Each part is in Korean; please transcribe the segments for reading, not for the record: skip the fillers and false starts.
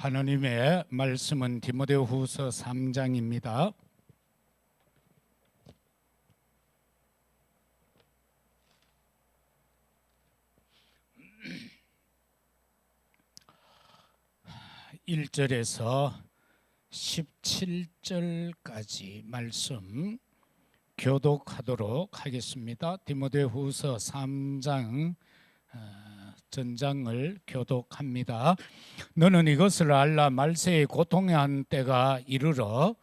하나님의 말씀은 디모데후서 3장입니다. (1절에서) 17절까지 말씀 교독하도록 하겠습니다. 디모데후서 3장 전장을 교독합니다. 너는 이것을 알라. 말세의 고통한 때가 이르러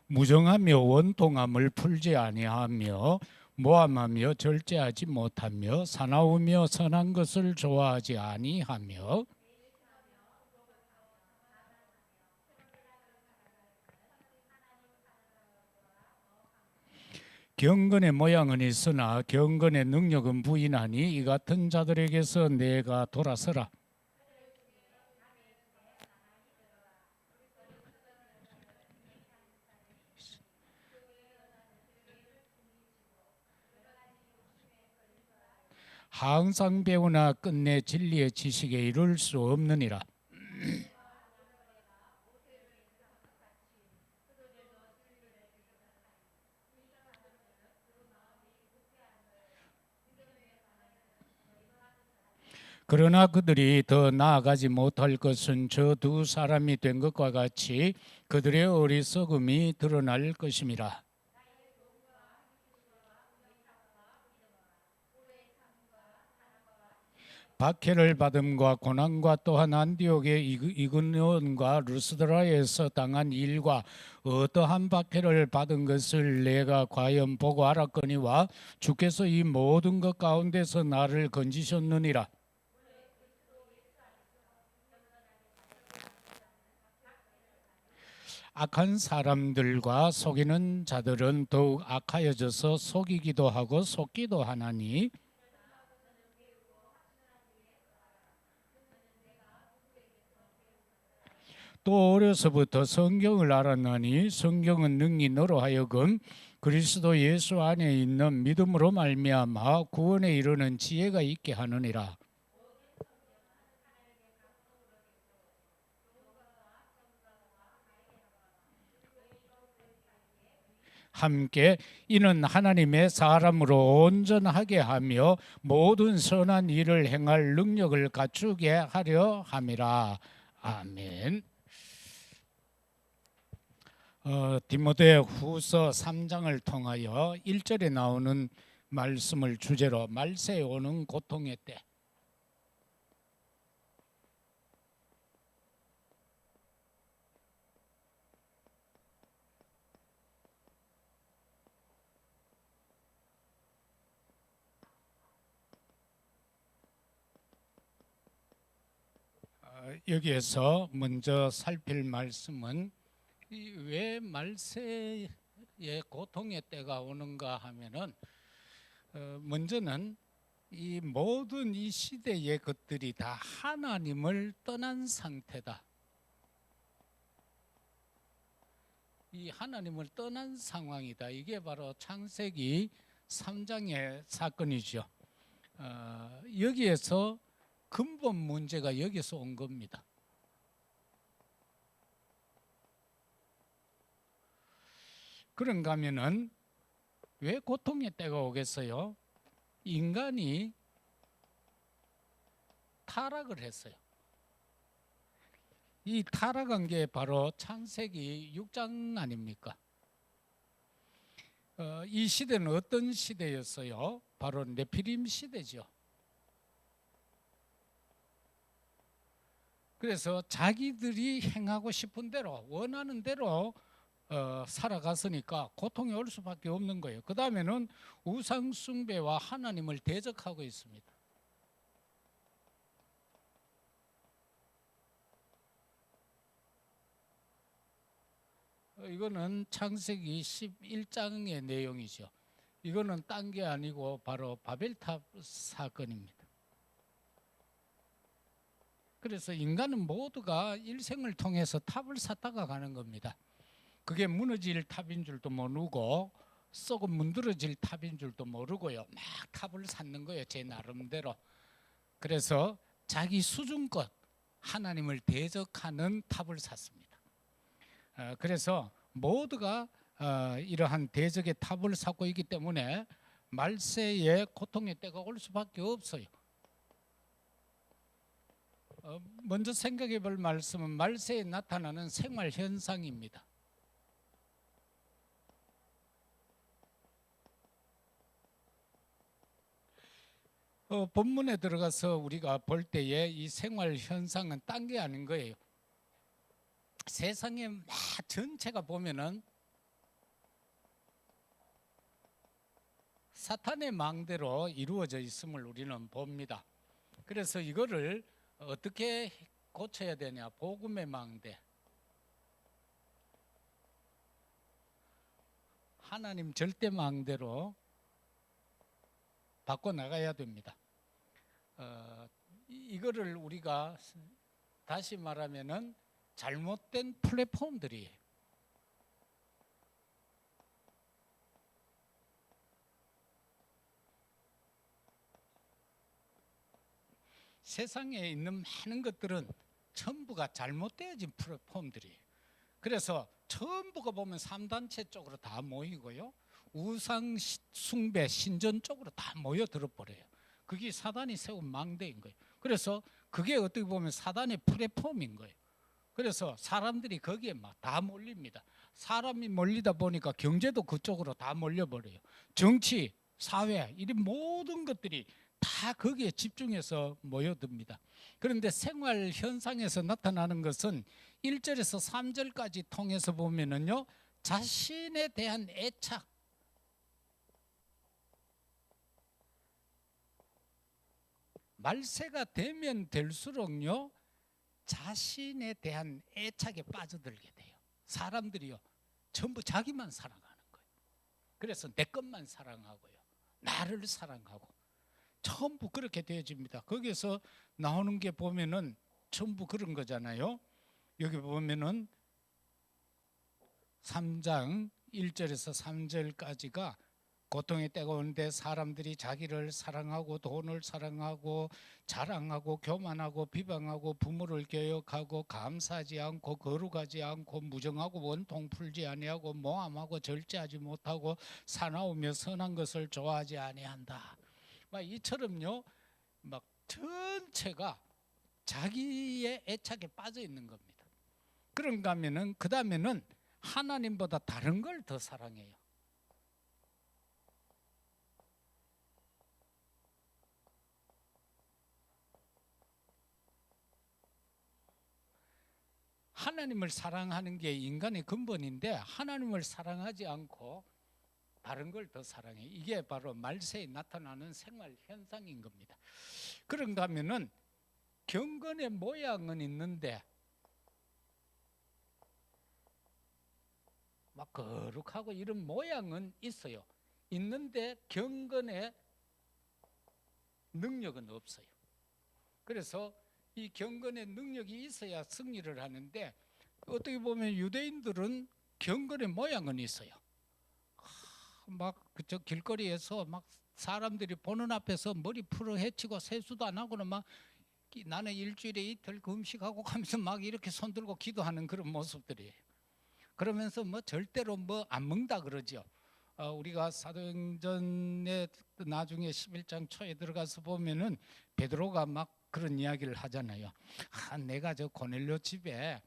무정하며 원통함을 풀지 아니하며 모함하며 절제하지 못하며 사나우며 선한 것을 좋아하지 아니하며 경건의 모양은 있으나 경건의 능력은 부인하니 이 같은 자들에게서 내가 돌아서라. 항상 배우나 끝내 진리의 지식에 이룰 수 없느니라. 그러나 그들이 더 나아가지 못할 것은 저 두 사람이 된 것과 같이 그들의 어리석음이 드러날 것임이라. 박해를 받음과 고난과 또한 안디옥의 이그니온과 루스드라에서 당한 일과 어떠한 박해를 받은 것을 내가 과연 보고 알았거니와 주께서 이 모든 것 가운데서 나를 건지셨느니라. 악한 사람들과 속이는 자들은 더욱 악하여져서 속이기도 하고 속기도 하나니 또 어려서부터 성경을 알았나니 성경은 능히 너로 하여금 그리스도 예수 안에 있는 믿음으로 말미암아 구원에 이르는 지혜가 있게 하느니라. 함께 이는 하나님의 사람으로 온전하게 하며 모든 선한 일을 행할 능력을 갖추게 하려 함이라. 아멘. 디모데후서 3장을 통하여 1절에 나오는 말씀을 주제로 말세에 오는 고통의 때, 여기에서 먼저 살필 말씀은 왜 말세에 고통의 때가 오는가 하면은 먼저는 이 모든 이 시대의 것들이 다 하나님을 떠난 상태다. 이 하나님을 떠난 상황이다. 이게 바로 창세기 3장의 사건이죠. 여기에서 근본 문제가 여기서 온 겁니다. 그런가 하면은 왜 고통의 때가 오겠어요? 인간이 타락을 했어요. 이 타락한 게 바로 창세기 6장 아닙니까? 이 시대는 어떤 시대였어요? 바로 네피림 시대죠. 그래서 자기들이 행하고 싶은 대로 원하는 대로 살아갔으니까 고통이 올 수밖에 없는 거예요. 그 다음에는 우상 숭배와 하나님을 대적하고 있습니다. 이거는 창세기 11장의 내용이죠. 이거는 딴 게 아니고 바로 바벨탑 사건입니다. 그래서 인간은 모두가 일생을 통해서 탑을 쌓다가 가는 겁니다. 그게 무너질 탑인 줄도 모르고 썩어 문드러질 탑인 줄도 모르고요. 막 탑을 쌓는 거예요. 제 나름대로. 그래서 자기 수준껏 하나님을 대적하는 탑을 쌓습니다. 그래서 모두가 이러한 대적의 탑을 쌓고 있기 때문에 말세에 고통의 때가 올 수밖에 없어요. 먼저 생각해 볼 말씀은 말세에 나타나는 생활 현상입니다. 본문에 들어가서 우리가 볼 때에 이 생활 현상은 딴 게 아닌 거예요. 세상의 전체가 보면은 사탄의 망대로 이루어져 있음을 우리는 봅니다. 그래서 이거를 어떻게 고쳐야 되냐? 복음의 망대, 하나님 절대 망대로 바꿔 나가야 됩니다. 이거를 우리가 다시 말하면은 잘못된 플랫폼들이에요. 세상에 있는 많은 것들은 전부가 잘못되어진 플랫폼들이에요. 그래서 전부가 보면 3단체 쪽으로 다 모이고요. 우상 숭배 신전 쪽으로 다 모여들어 버려요. 그게 사단이 세운 망대인 거예요. 그래서 그게 어떻게 보면 사단의 플랫폼인 거예요. 그래서 사람들이 거기에 막 다 몰립니다. 사람이 몰리다 보니까 경제도 그쪽으로 다 몰려버려요. 정치, 사회, 이 모든 것들이 다 거기에 집중해서 모여듭니다. 그런데 생활 현상에서 나타나는 것은 1절에서 3절까지 통해서 보면은요, 자신에 대한 애착, 말세가 되면 될수록요, 자신에 대한 애착에 빠져들게 돼요. 사람들이요, 전부 자기만 사랑하는 거예요. 그래서 내 것만 사랑하고요, 나를 사랑하고 전부 그렇게 되어집니다. 거기서 나오는 게 보면은 전부 그런 거잖아요. 여기 보면은 3장 1절에서 3절까지가 고통의 때가 오는데 사람들이 자기를 사랑하고 돈을 사랑하고 자랑하고 교만하고 비방하고 부모를 교역하고 감사하지 않고 거룩하지 않고 무정하고 원통 풀지 아니하고 모함하고 절제하지 못하고 사나우며 선한 것을 좋아하지 아니한다. 막 이처럼요, 막 전체가 자기의 애착에 빠져 있는 겁니다. 그런가 하면은 그 다음에는 하나님보다 다른 걸 더 사랑해요. 하나님을 사랑하는 게 인간의 근본인데 하나님을 사랑하지 않고 다른 걸 더 사랑해. 이게 바로 말세에 나타나는 생활 현상인 겁니다. 그런가 하면은 경건의 모양은 있는데 막 거룩하고 이런 모양은 있어요. 있는데 경건의 능력은 없어요. 그래서 이 경건의 능력이 있어야 승리를 하는데 어떻게 보면 유대인들은 경건의 모양은 있어요. 막 그저 길거리에서 막 사람들이 보는 앞에서 머리 풀어 헤치고 세수도 안 하고는 막 나는 일주일에 이틀 금식하고 가면서 막 이렇게 손들고 기도하는 그런 모습들이에요. 그러면서 뭐 절대로 뭐 안 먹는다 그러죠. 우리가 사도행전에 나중에 11장 초에 들어가서 보면은 베드로가 막 그런 이야기를 하잖아요. 내가 저 고넬료 집에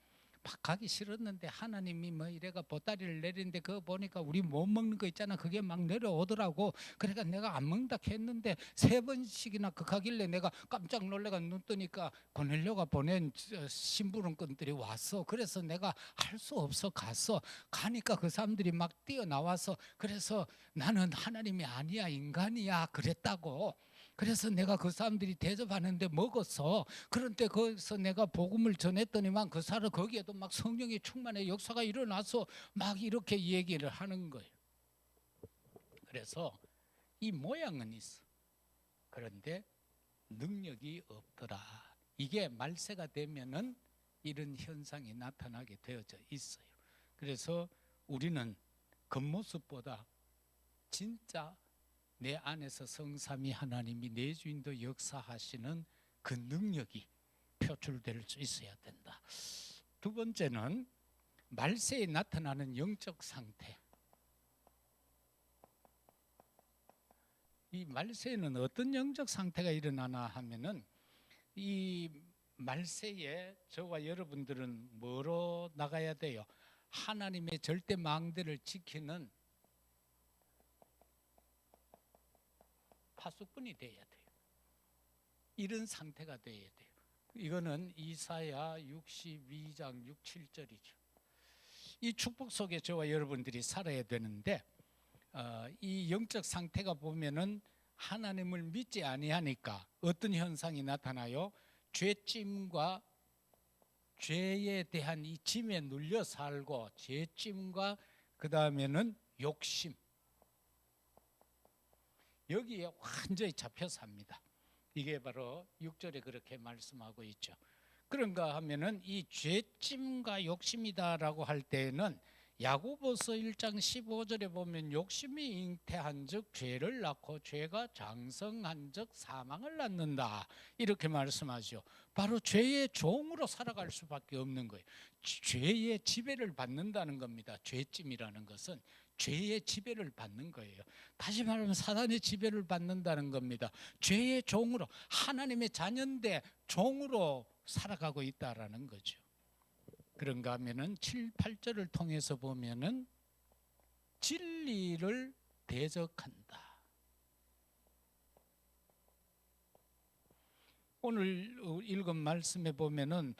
막 가기 싫었는데 하나님이 뭐 이래가 보따리를 내리는데 그거 보니까 우리 못 먹는 거 있잖아. 그게 막 내려오더라고. 그러니까 내가 안 먹는다 했는데 3번씩이나 그 가길래 내가 깜짝 놀래가 눈 뜨니까 고넬료가 보낸 심부름꾼들이 왔어. 그래서 내가 할 수 없어 갔어. 가니까 그 사람들이 막 뛰어나와서 그래서 나는 하나님이 아니야 인간이야 그랬다고. 그래서 내가 그 사람들이 대접하는데 먹었어. 그런데 거기서 내가 복음을 전했더니만 그 사람 거기에도 막 성령의 충만의 역사가 일어나서 막 이렇게 얘기를 하는 거예요. 그래서 이 모양은 있어. 그런데 능력이 없더라. 이게 말세가 되면은 이런 현상이 나타나게 되어져 있어요. 그래서 우리는 겉모습보다 진짜 내 안에서 성삼위 하나님이 내 주인도 역사하시는 그 능력이 표출될 수 있어야 된다. 두 번째는 말세에 나타나는 영적 상태. 이 말세에는 어떤 영적 상태가 일어나나 하면은, 이 말세에 저와 여러분들은 뭐로 나가야 돼요? 하나님의 절대 망대를 지키는 파수꾼이 돼야 돼요. 이런 상태가 돼야 돼요. 이거는 이사야 62장 6, 7절이죠. 이 축복 속에 저와 여러분들이 살아야 되는데, 이 영적 상태가 보면은 하나님을 믿지 아니하니까 어떤 현상이 나타나요? 죄짐과 죄에 대한 이 짐에 눌려 살고, 죄짐과 그 다음에는 욕심, 여기에 완전히 잡혀 삽니다. 이게 바로 6절에 그렇게 말씀하고 있죠. 그런가 하면은 이 죄짐과 욕심이다라고 할 때에는 야고보서 1장 15절에 보면 욕심이 잉태한즉 죄를 낳고 죄가 장성한즉 사망을 낳는다, 이렇게 말씀하죠. 바로 죄의 종으로 살아갈 수밖에 없는 거예요. 죄의 지배를 받는다는 겁니다. 죄짐이라는 것은 죄의 지배를 받는 거예요. 다시 말하면 사단의 지배를 받는다는 겁니다. 죄의 종으로, 하나님의 자녀인데 종으로 살아가고 있다라는 거죠. 그런가 하면은 7, 8절을 통해서 보면은 진리를 대적한다. 오늘 읽은 말씀에 보면은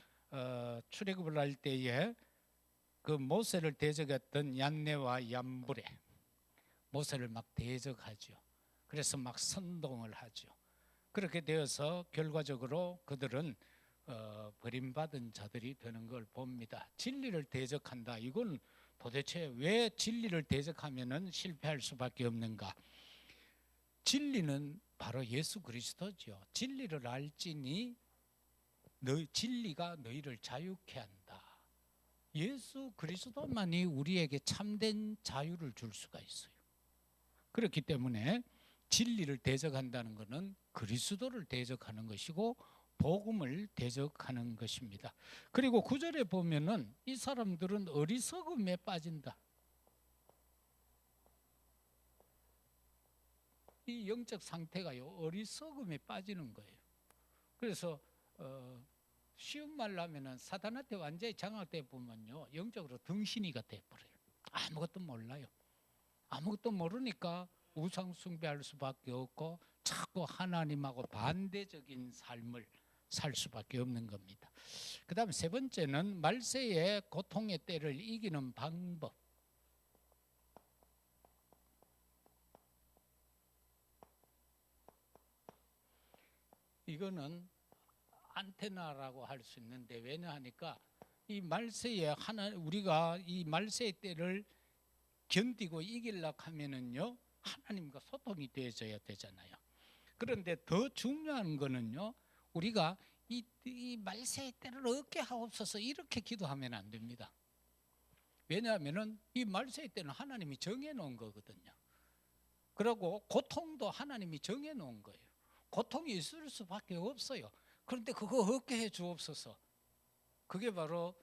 출애굽을 할 때에 그 모세를 대적했던 얀네와 얀브레, 모세를 막 대적하죠. 그래서 막 선동을 하죠. 그렇게 되어서 결과적으로 그들은 버림받은 자들이 되는 걸 봅니다. 진리를 대적한다. 이건 도대체 왜 진리를 대적하면은 실패할 수밖에 없는가? 진리는 바로 예수 그리스도죠. 진리를 알지니 진리가 너희를 자유케 한다. 예수 그리스도만이 우리에게 참된 자유를 줄 수가 있어요. 그렇기 때문에 진리를 대적한다는 것은 그리스도를 대적하는 것이고 복음을 대적하는 것입니다. 그리고 9절에 보면은 이 사람들은 어리석음에 빠진다. 이 영적 상태가요, 어리석음에 빠지는 거예요. 그래서 쉬운 말로 하면은 사단한테 완전히 장악돼 보면요, 영적으로 등신이가 돼버려요. 아무것도 몰라요. 아무것도 모르니까 우상 숭배할 수밖에 없고 자꾸 하나님하고 반대적인 삶을 살 수밖에 없는 겁니다. 그 다음 세 번째는 말세의 고통의 때를 이기는 방법. 이거는 안테나라고 할 수 있는데, 왜냐하니까 이 말세에 우리가 이 말세의 때를 견디고 이기려고 하면은요, 하나님과 소통이 되어져야 되잖아요. 그런데 더 중요한 거는요, 우리가 이 말세의 때를 얻게 하옵소서 이렇게 기도하면 안 됩니다. 왜냐하면은 이 말세의 때는 하나님이 정해 놓은 거거든요. 그리고 고통도 하나님이 정해 놓은 거예요. 고통이 있을 수밖에 없어요. 그런데 그거 얻게 해 주옵소서. 그게 바로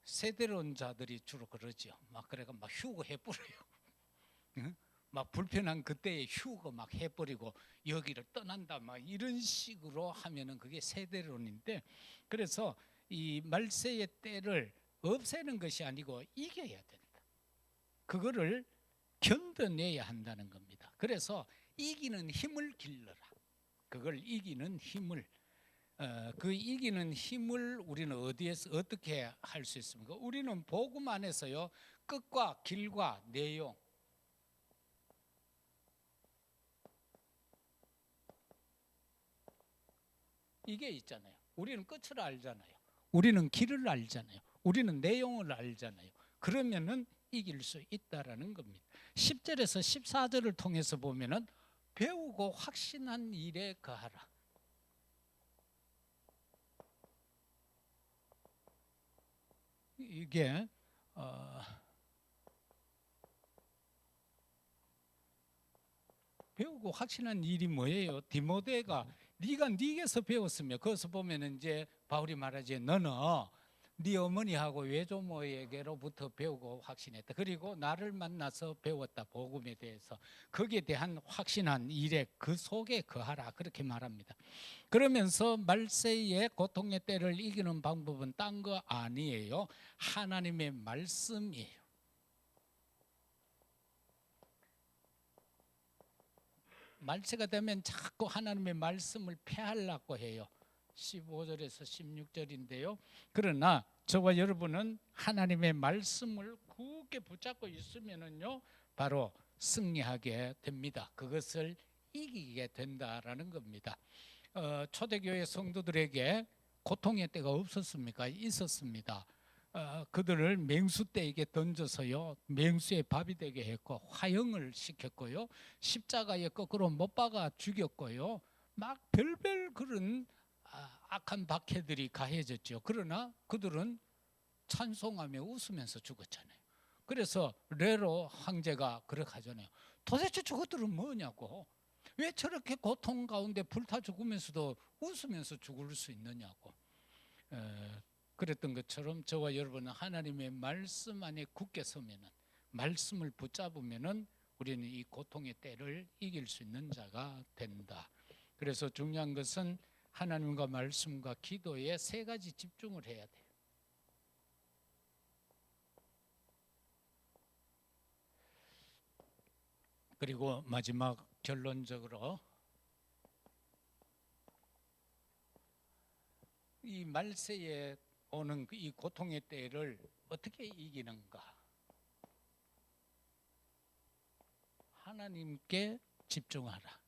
세대론자들이 주로 그러죠. 막 그래가 막 휴거 해버려요. 응? 막 불편한 그때에 휴거 막 해버리고 여기를 떠난다 막 이런 식으로 하면은 그게 세대론인데, 그래서 이 말세의 때를 없애는 것이 아니고 이겨야 된다. 그거를 견뎌내야 한다는 겁니다. 그래서 이기는 힘을 길러라. 그걸 이기는 힘을, 그 이기는 힘을 우리는 어디에서 어떻게 할 수 있습니까? 우리는 복음 안에서요, 끝과 길과 내용, 이게 있잖아요. 우리는 끝을 알잖아요. 우리는 길을 알잖아요. 우리는 내용을 알잖아요. 그러면은 이길 수 있다라는 겁니다. 10절에서 14절을 통해서 보면은 배우고 확신한 일에 거하라. 이게 배우고 확신한 일이 뭐예요? 디모데가 네가 네게서 배웠으며, 거기서 보면은 이제 바울이 말하지, 너는 네 어머니하고 외조모에게로부터 배우고 확신했다. 그리고 나를 만나서 배웠다. 복음에 대해서. 거기에 대한 확신한 일에 그 속에 거하라. 그렇게 말합니다. 그러면서 말세의 고통의 때를 이기는 방법은 딴 거 아니에요. 하나님의 말씀이에요. 말세가 되면 자꾸 하나님의 말씀을 폐하려고 해요. 15절에서 16절인데요. 그러나 저와 여러분은 하나님의 말씀을 굳게 붙잡고 있으면은요, 바로 승리하게 됩니다. 그것을 이기게 된다라는 겁니다. 초대교회 성도들에게 고통의 때가 없었습니까? 있었습니다. 그들을 맹수떼에게 던져서요, 맹수의 밥이 되게 했고, 화형을 시켰고요, 십자가에 거꾸로 못 박아 죽였고요, 막 별별 그런 악한 박해들이 가해졌죠. 그러나 그들은 찬송하며 웃으면서 죽었잖아요. 그래서 네로 황제가 그렇게 하잖아요. 도대체 저것들은 뭐냐고, 왜 저렇게 고통 가운데 불타 죽으면서도 웃으면서 죽을 수 있느냐고. 그랬던 것처럼 저와 여러분은 하나님의 말씀 안에 굳게 서면은, 말씀을 붙잡으면은 우리는 이 고통의 때를 이길 수 있는 자가 된다. 그래서 중요한 것은 하나님과 말씀과 기도에 세 가지 집중을 해야 돼요. 그리고 마지막 결론적으로 이 말세에 오는 이 고통의 때를 어떻게 이기는가? 하나님께 집중하라.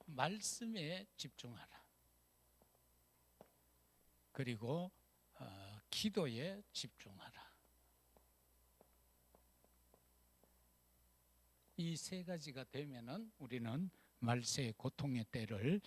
말씀에 집중하라. 그리고 기도에 집중하라. 이 세 가지가 되면은 우리는 말세의 고통의 때를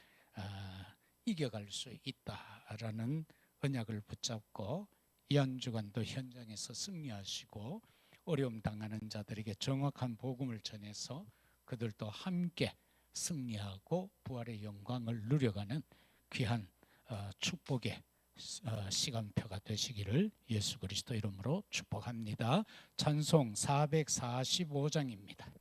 이겨갈 수 있다라는 언약을 붙잡고 이 한 주간도 현장에서 승리하시고 어려움 당하는 자들에게 정확한 복음을 전해서 그들도 함께 승리하고 부활의 영광을 누려가는 귀한 축복의 시간표가 되시기를 예수 그리스도 이름으로 축복합니다. 찬송 445장입니다.